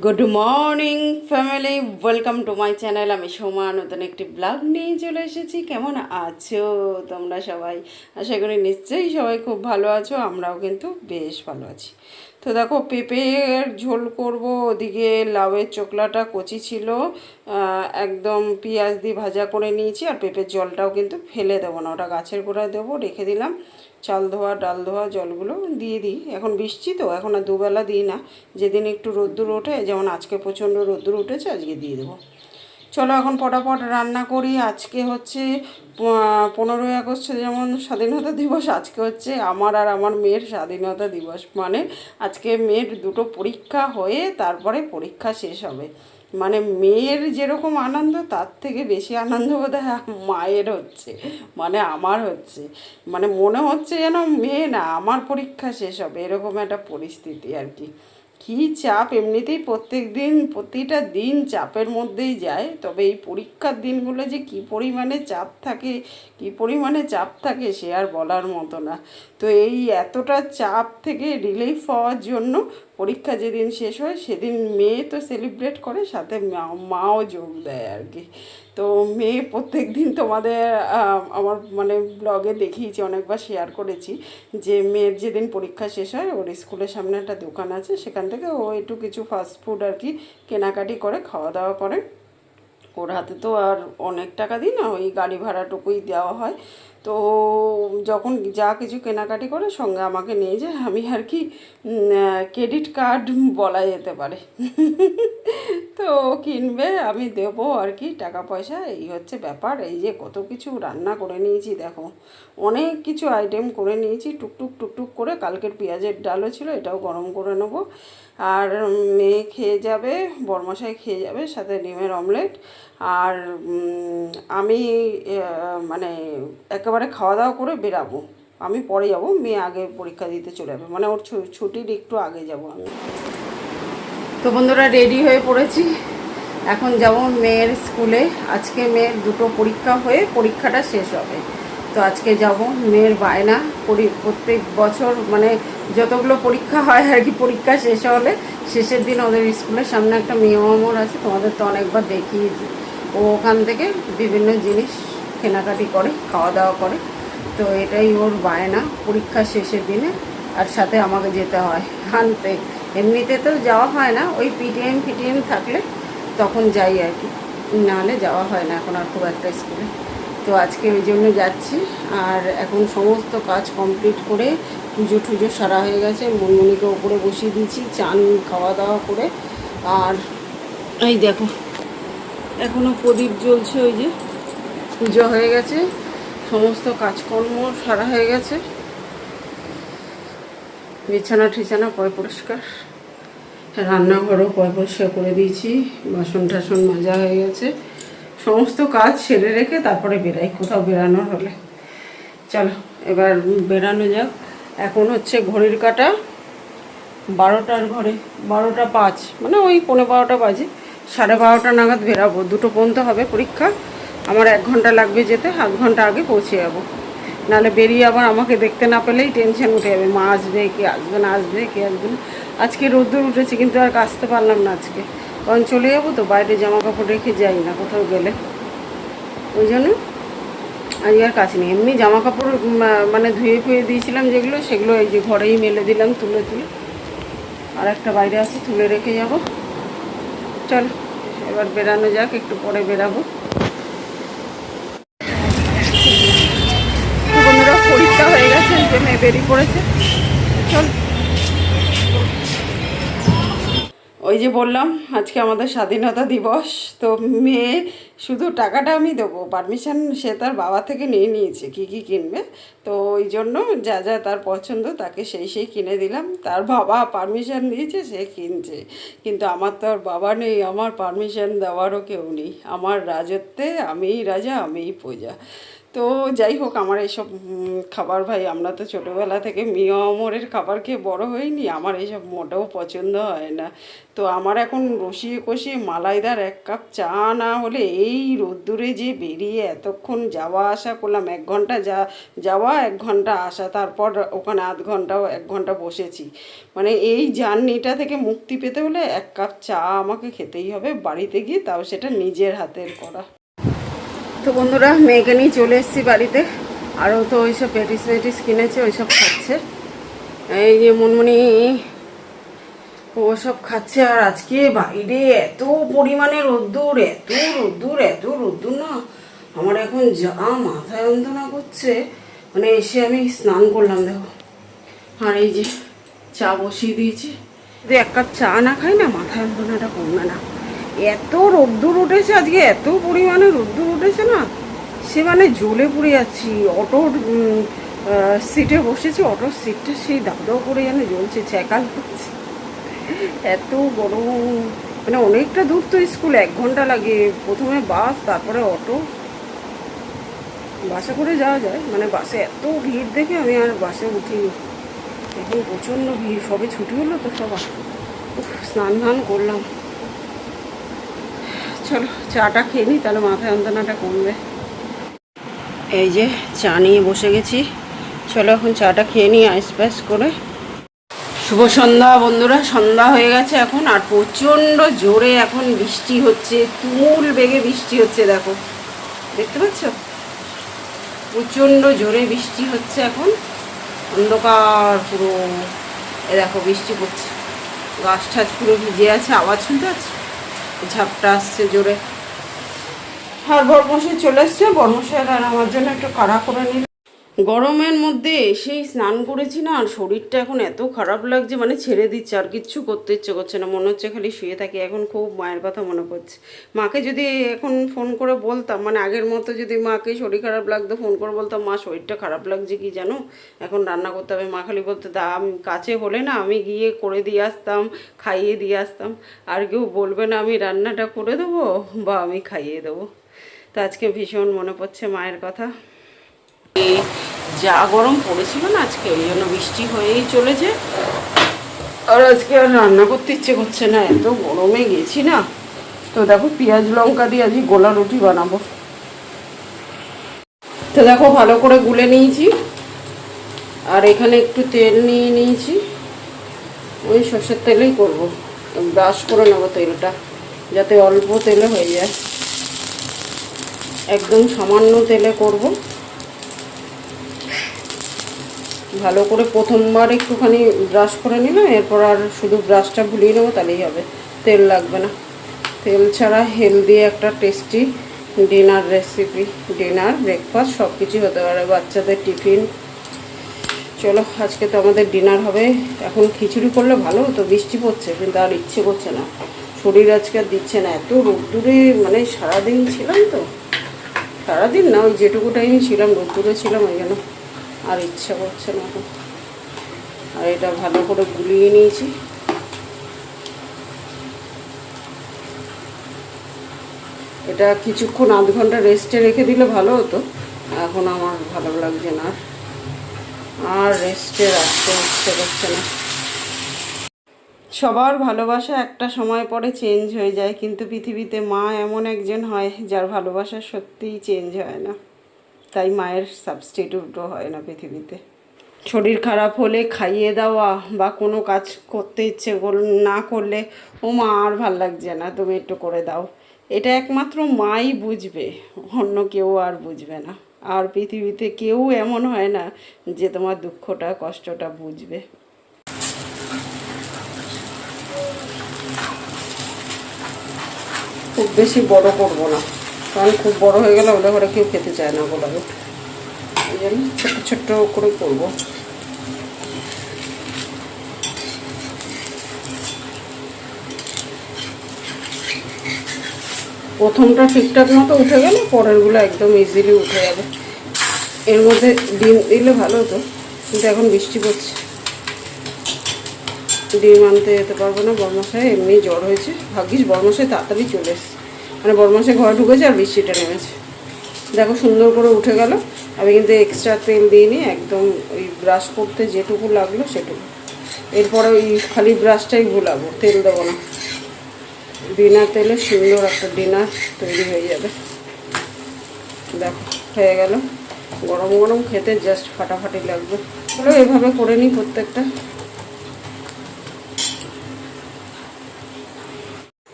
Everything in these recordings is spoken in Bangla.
Good morning family, welcome to my channel. আমি সোমা নতুন একটি ব্লগ নিয়ে চলে এসেছি। কেমন আছো তোমরা সবাই? আশা করি নিশ্চয়ই সবাই খুব ভালো আছো, আমরাও কিন্তু বেশ ভালো আছি। তো দেখো, পেঁপের ঝোল করব। ওদিকে লাউয়ের চোকলাটা কচি ছিল, একদম পেঁয়াজ দিয়ে ভাজা করে নিয়েছি। আর পেঁপের জলটাও কিন্তু ফেলে দেবো না, ওটা গাছের গোড়ায় দেবো, রেখে দিলাম। চাল ধোয়া ডাল ধোয়া জলগুলো দিয়ে দিই। এখন বৃষ্টি তো, এখন আর দুবেলা দিই না, যেদিন একটু রোদ্দুর ওঠে, যেমন আজকে প্রচণ্ড রোদ্দুর উঠেছে, আজকে দিয়ে দেবো। চলো এখন পটাপট রান্না করি। আজকে হচ্ছে 15ই আগস্ট, যেমন স্বাধীনতা দিবস, আজকে হচ্ছে আমার আর আমার মেয়ের স্বাধীনতা দিবস। মানে আজকে মেয়ের দুটো পরীক্ষা হয়ে তারপরে পরীক্ষা শেষ হবে। মানে মেয়ের যেরকম আনন্দ, তার থেকে বেশি আনন্দ বোধহয় মায়ের হচ্ছে, মানে আমার হচ্ছে। মানে মনে হচ্ছে যেন মেয়ে না, আমার পরীক্ষা শেষ হবে, এরকম একটা পরিস্থিতি আর কি। কী চাপ! এমনিতেই প্রত্যেক দিন, প্রতিটা দিন চাপের মধ্যেই যায়, তবে এই পরীক্ষার দিনগুলো যে কী পরিমাণে চাপ থাকে, কী পরিমাণে চাপ থাকে সে আর বলার মতো না। তো এই এতটা চাপ থেকে রিলিফ পাওয়ার জন্য পরীক্ষা যেদিন শেষ হয় সেদিন মেয়ে তো সেলিব্রেট করে, সাথে মাও যোগ দেয় আর কি। তো মেয়ে প্রত্যেক দিন তোমাদের আমার মানে ব্লগে দেখিয়েছি, অনেকবার শেয়ার করেছি যে মেয়ের যেদিন পরীক্ষা শেষ হয়, ওর স্কুলের সামনে একটা দোকান আছে, সেখান থেকে ও একটু কিছু ফাস্ট ফুড আর কি কেনাকাটি করে, খাওয়া দাওয়া করে। ওর হাতে তো আর অনেক টাকা দিই না, ওই গাড়ি ভাড়াটুকুই দেওয়া হয়। তো যখন যা কিছু কেনাকাটি করে সঙ্গে আমাকে নিয়ে যায়, আমি আর কি ক্রেডিট কার্ড বলা যেতে পারে। তো কিনবে, আমি দেবো আর কি টাকা পয়সা, এই হচ্ছে ব্যাপার। এই যে কত কিছু রান্না করে নিয়েছি দেখো, অনেক কিছু আইটেম করে নিয়েছি টুকটুক টুকটুক করে। কালকের পেঁয়াজের ডালও ছিল, এটাও গরম করে নেবো। আর মেয়ে খেয়ে যাবে, বরমশাই খেয়ে যাবে, সাথে ডিমের অমলেট। আর আমি মানে একেবারে খাওয়া দাওয়া করে বেরাবো। আমি পরে যাব, মেয়ে আগে পরীক্ষা দিতে চলে যাবে, মানে ওর ছুটির একটু আগে যাব আমি। তো বন্ধুরা, রেডি হয়ে পড়েছি, এখন যাব মেয়ের স্কুলে। আজকে মেয়ের দুটো পরীক্ষা হয়ে পরীক্ষাটা শেষ হবে, তো আজকে যাব। মেয়ের বায়না, প্রত্যেক বছর মানে যতগুলো পরীক্ষা হয় আর কি, পরীক্ষা শেষ হলে শেষের দিন ওদের স্কুলের সামনে একটা মেয়মর আছে, তোমাদের তো অনেকবার দেখিয়েছি। ও ওখান থেকে বিভিন্ন জিনিস কেনাকাটি করে, খাওয়া দাওয়া করে। তো এটাই ওর বায়না পরীক্ষা শেষের দিনে, আর সাথে আমাকে যেতে হয় আনতে। এমনিতে তো যাওয়া হয় না, ওই পিটিএম থাকলে তখন যাই আর কি, নাহলে যাওয়া হয় না এখন আর খুব একটা স্কুলে। তো আজকে ওই জন্য যাচ্ছি। আর এখন সমস্ত কাজ কমপ্লিট করে পুজো টুজো সারা হয়ে গেছে, মুনমুনিকে ওপরে বসিয়ে দিয়েছি চান খাওয়া দাওয়া করে। আর এই দেখো, এখনও প্রদীপ জ্বলছে, ওই যে পুজো হয়ে গেছে, সমস্ত কাজকর্ম সারা হয়ে গেছে। বিছানা ঠিছানা পয় পরিষ্কার, রান্নাঘরও পয় পরিষ্কার করে দিয়েছি, বাসন টাসন মাজা হয়ে গেছে। সমস্ত কাজ সেরে রেখে তারপরে বেরাই কোথাও বেরানোর হলে। চলো এবার বেরানো যাক। এখন হচ্ছে ঘড়ির কাঁটা 12টার ঘরে, 12টা 5, মানে ওই 12:15 বাজে। 12:30 নাগাদ বেরাবো, 2টো পর্যন্ত হবে পরীক্ষা। আমার 1 ঘন্টা লাগবে যেতে, আধ ঘন্টা আগে পৌঁছে যাবো, নাহলে বেরিয়ে আবার আমাকে দেখতে না পেলেই টেনশন উঠে যাবে, মা আসবে কি আসবে না, আসবে কি আসবে না। আজকে রোদ্দুর উঠেছে কিন্তু আর কাচতে পারলাম না আজকে, কারণ চলে যাবো তো, বাইরে জামা কাপড় রেখে যাই না কোথাও গেলে, ওই জন্য আজকে আর কাচিনি। এমনি জামা কাপড় মানে ধুয়ে ফুয়ে দিয়েছিলাম যেগুলো, সেগুলো এই যে ঘরেই মেলে দিলাম তুলে তুলে। আর একটা বাইরে আছে, তুলে রেখে যাব। চল এবার বেরানো যাক, একটু পরে বেরাবো। বন্ধুরা, পরীক্ষা হয়ে গেছে, যে মেয়ে বেরিয়ে পড়েছে। চল, ওই যে বললাম আজকে আমাদের স্বাধীনতা দিবস। তো মেয়ে শুধু টাকাটা আমি দেবো, পারমিশন সে তার বাবা থেকে নিয়ে নিয়েছে কী কী কিনবে। তো ওই জন্য যা যা তার পছন্দ তাকে সেই কিনে দিলাম। তার বাবা পারমিশন দিয়েছে, সে কিনছে। কিন্তু আমার তো আর বাবা নেই, আমার পারমিশন দেওয়ারও কেউ নেই। আমার রাজত্বে আমিই রাজা, আমিই প্রজা। তো যাই হোক, আমার এইসব খাবার ভাই, আমরা তো ছোটোবেলা থেকে মিয়া অমরের খাবার খেয়ে বড় হইনি, আমার এইসব মোটেও পছন্দ হয় না। তো আমার এখন রসিয়ে কষিয়ে মালাইদার 1 কাপ চা না হলে, এই রোদ্দুরে যে বেরিয়ে এতক্ষণ যাওয়া আসা করলাম, 1 ঘন্টা যাওয়া 1 ঘন্টা আসা, তারপর ওখানে আধ ঘন্টা 1 ঘন্টা বসেছি, মানে এই জার্নিটা থেকে মুক্তি পেতে হলে 1 কাপ চা আমাকে খেতেই হবে বাড়িতে গিয়ে, তাও সেটা নিজের হাতের করা। তো বন্ধুরা, মেয়েকে নিয়ে চলে এসেছি বাড়িতে, আরও তো ওইসব প্যাটিস কিনেছে, ওইসব খাচ্ছে। এই যে মুনমুনি ওসব খাচ্ছে। আর আজকে বাইরে এত পরিমাণে রোদ্দুর, এত রোদ্দুর না, আমার এখন যা মাথা যন্ত্রণা করছে। মানে এসে আমি স্নান করলাম দেখো, আর এই যে চা বসিয়ে দিয়েছি। যদি 1 কাপ চা না খাই না, মাথা যন্ত্রণাটা কমবে না। এত রোদ্দুর উঠেছে আজকে, এত পরিমাণে রোদ্দুর উঠেছে না, সে মানে জ্বলে পুড়ে যাচ্ছি। অটোর সিটে বসেছি, অটোর সিটটা সেই দাও করে যেন জ্বলছে, ছেঁকাল করছে, এত গরম। মানে অনেকটা দূর তো স্কুল, 1 ঘন্টা লাগে, প্রথমে বাস তারপরে অটো। বাসে করে যাওয়া যায়, মানে বাসে এত ভিড় দেখে আমি আর বাসে উঠিনি। এখন প্রচণ্ড ভিড়, সবে ছুটি হলো তো সবার। স্নান ধান করলাম, চলো চাটা খেয়ে নিই, তাহলে মাথা যন্ত্রণাটা কমবে। এই যে চা নিয়ে বসে গেছি, চলো এখন চাটা খেয়ে নিই আইস প্যাস করে। শুভ সন্ধ্যা বন্ধুরা, সন্ধ্যা হয়ে গেছে এখন, আর প্রচণ্ড জোরে এখন বৃষ্টি হচ্ছে, তুমুল বেগে বৃষ্টি হচ্ছে, দেখো দেখতে পাচ্ছ, প্রচণ্ড জোরে বৃষ্টি হচ্ছে এখন, অন্ধকার পুরো। এ দেখো বৃষ্টি পড়ছে, গাছ ঠাছ পুরো ভিজে আছে, আওয়াজ শুনতে পাচ্ছ, ঝাপটা আসছে জোরে। আর বরমশাই চলে এসছে, বরমশাই আর আমার জন্য একটু কাড়া করে নিল। গরমের মধ্যে এসেই স্নান করেছি না, আর শরীরটা এখন এত খারাপ লাগছে, মানে ছেড়ে দিচ্ছে, আর কিচ্ছু করতে ইচ্ছে করছে না, মনে হচ্ছে খালি শুয়ে থাকি। এখন খুব মায়ের কথা মনে পড়ছে। মাকে যদি এখন ফোন করে বলতাম, মানে আগের মতো যদি মাকে শরীর খারাপ লাগতো ফোন করে বলতাম, মা শরীরটা খারাপ লাগছে কি জানো, এখন রান্না করতে হবে, মা খালি বলতে আমি কাছে হলে না আমি গিয়ে করে দিয়ে আসতাম, খাইয়ে দিয়ে আসতাম, আর কেউ বলবে না আমি রান্নাটা করে দেবো বা আমি খাইয়ে দেবো। তো আজকে ভীষণ মনে পড়ছে মায়ের কথা। যা গরম পড়েছিল না আজকে, ওই জন্য বৃষ্টি হয়েই চলেছে, আর আজকে আর রান্না করতে ইচ্ছে করছে না, এত গরমে গেছি না। তো দেখো পেঁয়াজ লঙ্কা দিয়ে আজকে গোলা রুটি বানাবো। তো দেখো ভালো করে গুলে নিয়েছি, আর এখানে একটু তেল নিয়ে নিয়েছি, ওই সর্ষের তেলেই করবো, ব্রাশ করে নেবো তেলটা, যাতে অল্প তেলে হয়ে যায়, একদম সামান্য তেলে করব। ভালো করে প্রথমবার একটুখানি ব্রাশ করে নিলাম, এরপর আর শুধু ব্রাশটা ভুলিয়ে নেবো, তাহলেই হবে, তেল লাগবে না। তেল ছাড়া হেলদি একটা tasty dinner recipe, dinner breakfast সব কিছুই হতে পারে, বাচ্চাদের টিফিন। চলো আজকে তো আমাদের ডিনার হবে। এখন খিচুড়ি করলে ভালো হতো, বৃষ্টি পড়ছে কিন্তু আর ইচ্ছে করছে না, শরীর আজকে আর দিচ্ছে না, এত রোদ্দুরে, মানে সারাদিন ছিলাম তো, সারাদিন না ওই যেটুকু টাইম ছিলাম রোদ্দুরে ছিলাম, ওই জন্য আর ইচ্ছা করছে না এখন। আর এটা ভালো করে গুলিয়ে নিয়েছি, এটা কিছুক্ষণ আধ ঘন্টা রেস্টে রেখে দিলে ভালো হতো, এখন আমার ভালো লাগছে না, আর রেস্টে রাখতে ইচ্ছে করছে না। সবার ভালোবাসা একটা সময় পরে চেঞ্জ হয়ে যায়, কিন্তু পৃথিবীতে মা এমন একজন হয় যার ভালোবাসা সত্যিই চেঞ্জ হয় না, তাই মায়ের সাবস্টিটিউটও হয় না পৃথিবীতে। শরীর খারাপ হলে খাইয়ে দেওয়া বা কোনো কাজ করতে ইচ্ছে না করলে, ও মা আর ভাল লাগছে না তুমি একটু করে দাও, এটা একমাত্র মাই বুঝবে, অন্য কেউ আর বুঝবে না। আর পৃথিবীতে কেউ এমন হয় না যে তোমার দুঃখটা কষ্টটা বুঝবে। খুব বেশি বড় করবো না, কারণ খুব বড় হয়ে গেলে ওদের ঘরে কেউ খেতে চায় না গোলা রুটি, এই জন্য ছোট্ট ছোট্ট করে করবো। প্রথমটা ঠিকঠাক মতো উঠে গেলে পরেরগুলো একদম ইজিলি উঠে যাবে। এর মধ্যে ডিম দিলে ভালো হতো, কিন্তু এখন বৃষ্টি পড়ছে, ডিম আনতে যেতে পারবো না। বরমশাই এমনি জ্বর হয়েছে, ভাগ্যিস বরমশাই তাড়াতাড়ি চলে এসেছে, মানে বরমশাই ঘরে ঢুকেছে আর বৃষ্টিটা নেমেছে। দেখো সুন্দর করে উঠে গেল। আমি কিন্তু এক্সট্রা তেল দিইনি, একদম ওই ব্রাশ করতে যেটুকু লাগলো সেটুকু। এরপরে ওই খালি ব্রাশটাই ভুলাবো, তেল দেবো না। বিনা তেলে সুন্দর একটা ডিনার তৈরি হয়ে যাবে। দেখো হয়ে গেল, গরম গরম খেতে জাস্ট ফাটাফাটি লাগবে। চলো এভাবে করে নিই প্রত্যেকটা।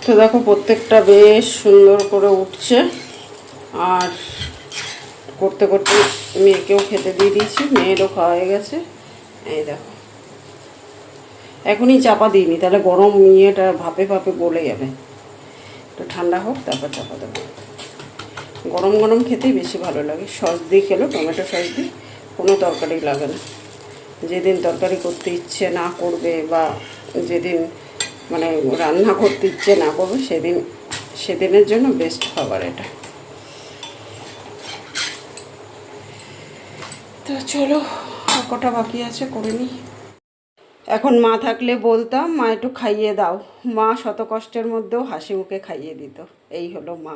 তো দেখো প্রত্যেকটা বেশ সুন্দর করে উঠছে, আর করতে করতে মেয়েকেও খেতে দিয়ে দিয়েছি, মেয়েরও খাওয়া হয়ে গেছে। এই দেখো এখনই চাপা দিইনি, তাহলে গরম ইয়েটা ভাপে ভাপে গলে যাবে। তো ঠান্ডা হোক তারপর চাপা দেবো। গরম গরম খেতেই বেশি ভালো লাগে, সস দিয়ে খেলো, টমেটো সস দিয়ে কোনো তরকারি লাগে না। যেদিন তরকারি করতে ইচ্ছে না করবে বা যেদিন মানে রান্না করতে ইচ্ছে না করবে সেদিনের জন্য বেস্ট খাবার এটা। তো চলো কটা বাকি আছে করে নিই। এখন মা থাকলে বলতাম মা একটু খাইয়ে দাও, মা শত কষ্টের মধ্যেও হাসি মুখে খাইয়ে দিত। এই হলো মা।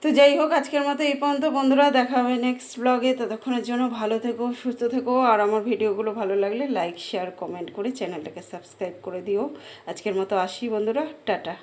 তো যাই হোক আজকের মতো এই পর্যন্ত বন্ধুরা, দেখা হবে নেক্সট ব্লগে। ততক্ষণের জন্য ভালো থেকো, সুস্থ থেকো, আর আমার ভিডিওগুলো ভালো লাগলে লাইক শেয়ার কমেন্ট করে চ্যানেলটাকে সাবস্ক্রাইব করে দিও। আজকের মতো আসি বন্ধুরা, টাটা।